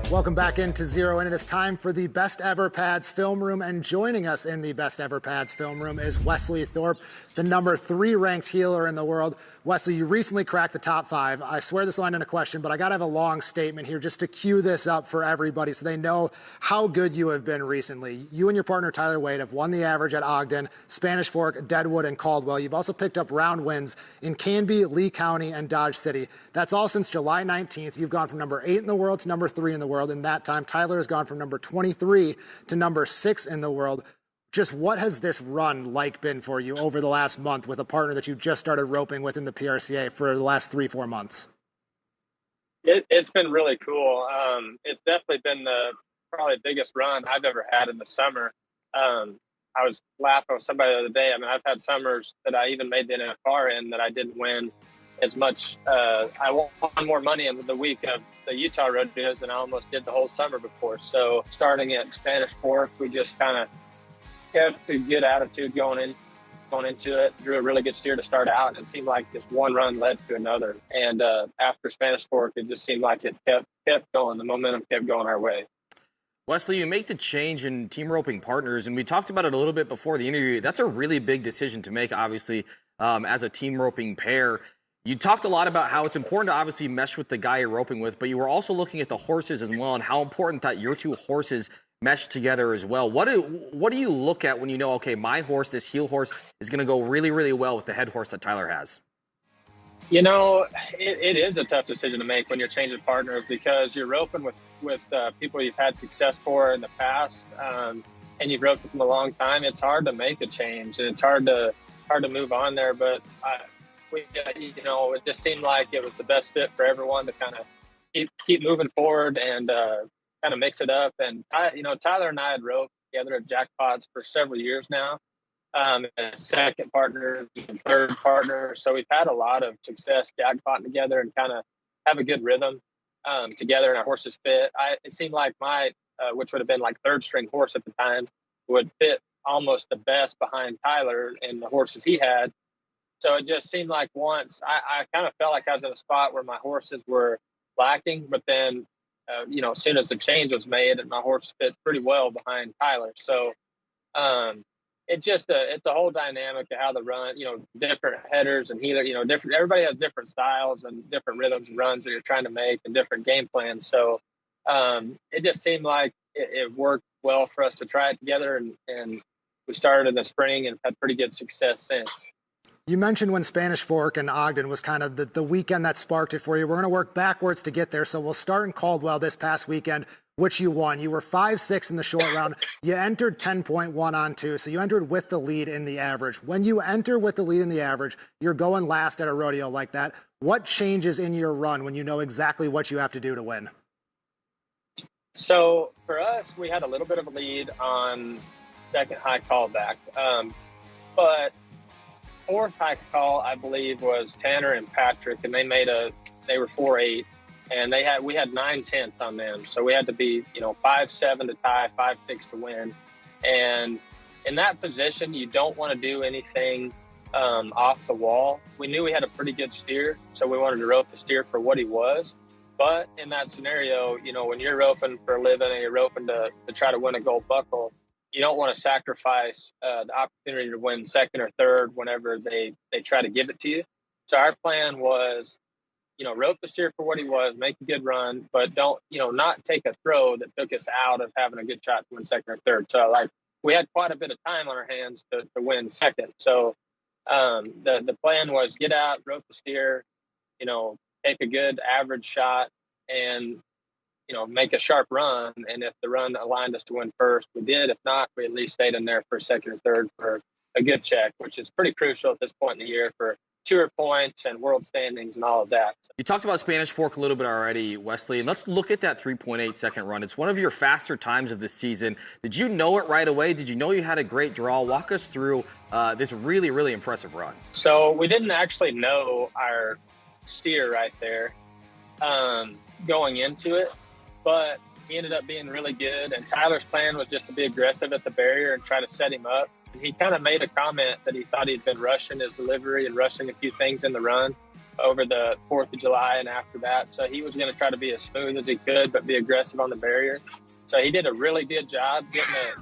Welcome back into Zero In. It is time for the Best Ever Pads Film Room, and joining us in the Best Ever Pads Film Room is Wesley Thorp, the number 3 ranked healer in the world. Wesley, you recently cracked the top 5. I swear this line in a question, but I got to have a long statement here just to cue this up for everybody so they know how good you have been recently. You and your partner Tyler Wade have won the average at Ogden, Spanish Fork, Deadwood, and Caldwell. You've also picked up round wins in Canby, Lee County, and Dodge City. That's all since July 19th. You've gone from number 8 in the world to number 3 in the world. In that time, Tyler has gone from number 23 to number 6 in the world. Just what has this run like been for you over the last month with a partner that you just started roping with in the PRCA for the last 3-4 months? It's been really cool. It's definitely been the probably biggest run I've ever had in the summer. I was laughing with somebody the other day. I mean, I've had summers that I even made the NFR in that I didn't win as much. I won more money in the week of the Utah rodeos than I almost did the whole summer before. So starting at Spanish Fork, we just kind of kept a good attitude going into it. Drew a really good steer to start out, and it seemed like just one run led to another. And after Spanish Fork, it just seemed like it kept going. The momentum kept going our way. Wesley, you make the change in team roping partners, and we talked about it a little bit before the interview. That's a really big decision to make, obviously, as a team roping pair. You talked a lot about how it's important to obviously mesh with the guy you're roping with, but you were also looking at the horses as well and how important that your two horses mesh together as well. What do you look at when you know, okay, my horse, this heel horse, is going to go really, really well with the head horse that Tyler has? You know, it is a tough decision to make when you're changing partners because you're roping with people you've had success for in the past, and you've roped with them a long time. It's hard to make a change, and it's hard to move on there. But it just seemed like it was the best fit for everyone to kind of keep moving forward and kind of mix it up. And Tyler and I had roped together at Jackpots for several years now, as second partners and third partners. So we've had a lot of success jackpotting together and kind of have a good rhythm together, and our horses fit. It seemed like my, which would have been like third string horse at the time, would fit almost the best behind Tyler and the horses he had. So it just seemed like once I kind of felt like I was in a spot where my horses were lacking, but then, as soon as the change was made, my horse fit pretty well behind Tyler. So it's a whole dynamic of how the run, different headers and healer, different, everybody has different styles and different rhythms and runs that you're trying to make and different game plans. So it just seemed like it worked well for us to try it together. And we started in the spring and had pretty good success since. You mentioned when Spanish Fork and Ogden was kind of the weekend that sparked it for you. We're going to work backwards to get there. So we'll start in Caldwell this past weekend, which you won. You were 5-6 in the short round. You entered 10.1 on 2, so you entered with the lead in the average. When you enter with the lead in the average, you're going last at a rodeo like that. What changes in your run when you know exactly what you have to do to win? So for us, we had a little bit of a lead on second high callback, but fourth high call, I believe, was Tanner and Patrick, and they were 4-8, and we had 9/10 on them. So we had to be, 5-7 to tie, 5-6 to win. And in that position, you don't want to do anything off the wall. We knew we had a pretty good steer, so we wanted to rope the steer for what he was. But in that scenario, when you're roping for a living and you're roping to try to win a gold buckle, you don't want to sacrifice the opportunity to win second or third whenever they try to give it to you. So our plan was, rope the steer for what he was, make a good run, but don't, not take a throw that took us out of having a good shot to win second or third. So we had quite a bit of time on our hands to win second. So the plan was get out, rope the steer, take a good average shot and, make a sharp run. And if the run aligned us to win first, we did. If not, we at least stayed in there for second or third for a good check, which is pretty crucial at this point in the year for tour points and world standings and all of that. You talked about Spanish Fork a little bit already, Wesley, and let's look at that 3.8 second run. It's one of your faster times of this season. Did you know it right away? Did you know you had a great draw? Walk us through this really, really impressive run. So we didn't actually know our steer right there going into it, but he ended up being really good. And Tyler's plan was just to be aggressive at the barrier and try to set him up. And he kind of made a comment that he thought he'd been rushing his delivery and rushing a few things in the run. over the 4th of July and after that. So he was going to try to be as smooth as he could, but be aggressive on the barrier. So he did a really good job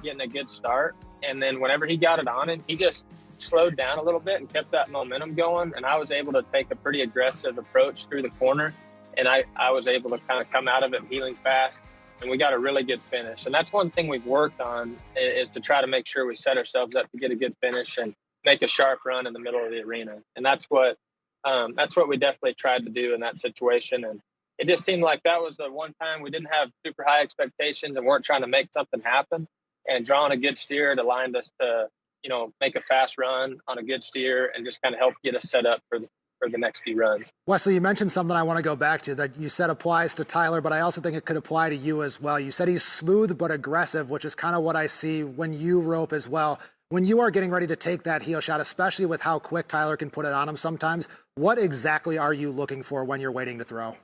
getting a good start. And then whenever he got it on him, he just slowed down a little bit and kept that momentum going. And I was able to take a pretty aggressive approach through the corner. And I was able to kind of come out of it healing fast. And we got a really good finish. And that's one thing we've worked on, is to try to make sure we set ourselves up to get a good finish and make a sharp run in the middle of the arena. And that's what we definitely tried to do in that situation. And it just seemed like that was the one time we didn't have super high expectations and weren't trying to make something happen. And drawing a good steer, it aligned us to, make a fast run on a good steer and just kind of help get us set up for the next few runs. Wesley, you mentioned something I want to go back to that you said applies to Tyler, but I also think it could apply to you as well. You said he's smooth but aggressive, which is kind of what I see when you rope as well. When you are getting ready to take that heel shot, especially with how quick Tyler can put it on him sometimes, what exactly are you looking for when you're waiting to throw?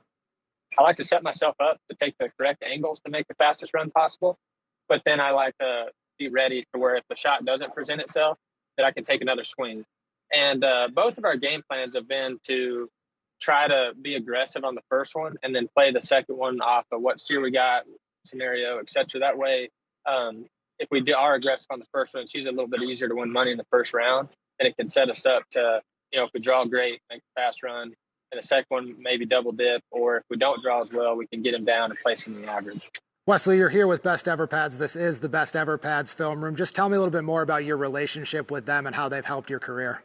I like to set myself up to take the correct angles to make the fastest run possible. But then I like to be ready to where if the shot doesn't present itself, that I can take another swing. And both of our game plans have been to try to be aggressive on the first one and then play the second one off of what steer we got, scenario, et cetera. That way, if we are aggressive on the first one, it's usually a little bit easier to win money in the first round. And it can set us up to, if we draw great, make a fast run. And the second one, maybe double dip. Or if we don't draw as well, we can get him down and place him in the average. Wesley, you're here with Best Ever Pads. This is the Best Ever Pads film room. Just tell me a little bit more about your relationship with them and how they've helped your career.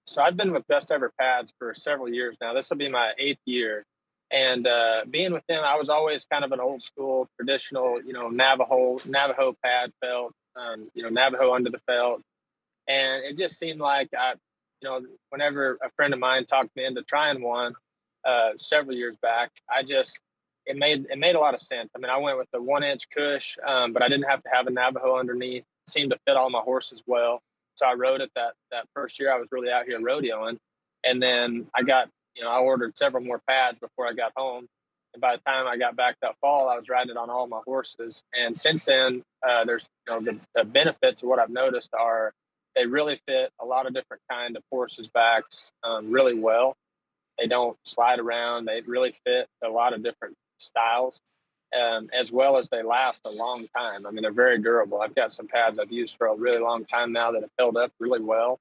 So I've been with Best Ever Pads for several years now. This will be my 8th year. And being with them, I was always kind of an old school, traditional, Navajo pad felt, Navajo under the felt. And it just seemed like whenever a friend of mine talked me into trying one several years back, it made a lot of sense. I mean, I went with the 1-inch Cush, but I didn't have to have a Navajo underneath. It seemed to fit all my horses well. So I rode it that first year I was really out here rodeoing. And then I ordered several more pads before I got home. And by the time I got back that fall, I was riding it on all my horses. And since then, there's, the benefits of what I've noticed are they really fit a lot of different kind of horses' backs really well. They don't slide around. They really fit a lot of different styles, as well as they last a long time. I mean, they're very durable. I've got some pads I've used for a really long time now that have held up really well.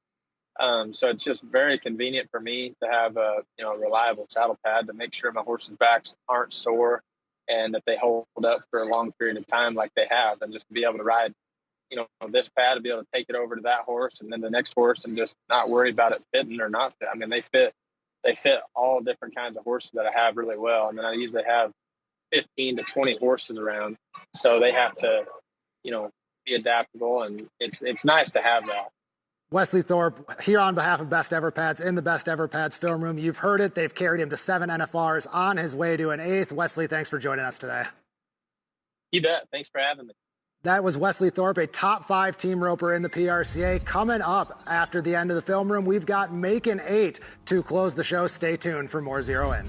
So it's just very convenient for me to have a reliable saddle pad to make sure my horses' backs aren't sore and that they hold up for a long period of time like they have, and just to be able to ride, this pad, to be able to take it over to that horse and then the next horse and just not worry about it fitting or not fit. I mean, they fit all different kinds of horses that I have really well. I mean, I usually have 15 to 20 horses around, so they have to, be adaptable, and it's nice to have that. Wesley Thorp here on behalf of Best Ever Pads in the Best Ever Pads film room. You've heard it. They've carried him to 7 NFRs on his way to an 8th. Wesley, thanks for joining us today. You bet. Thanks for having me. That was Wesley Thorp, a top 5 team roper in the PRCA. Coming up after the end of the film room, we've got Make an 8 to close the show. Stay tuned for more Zero In.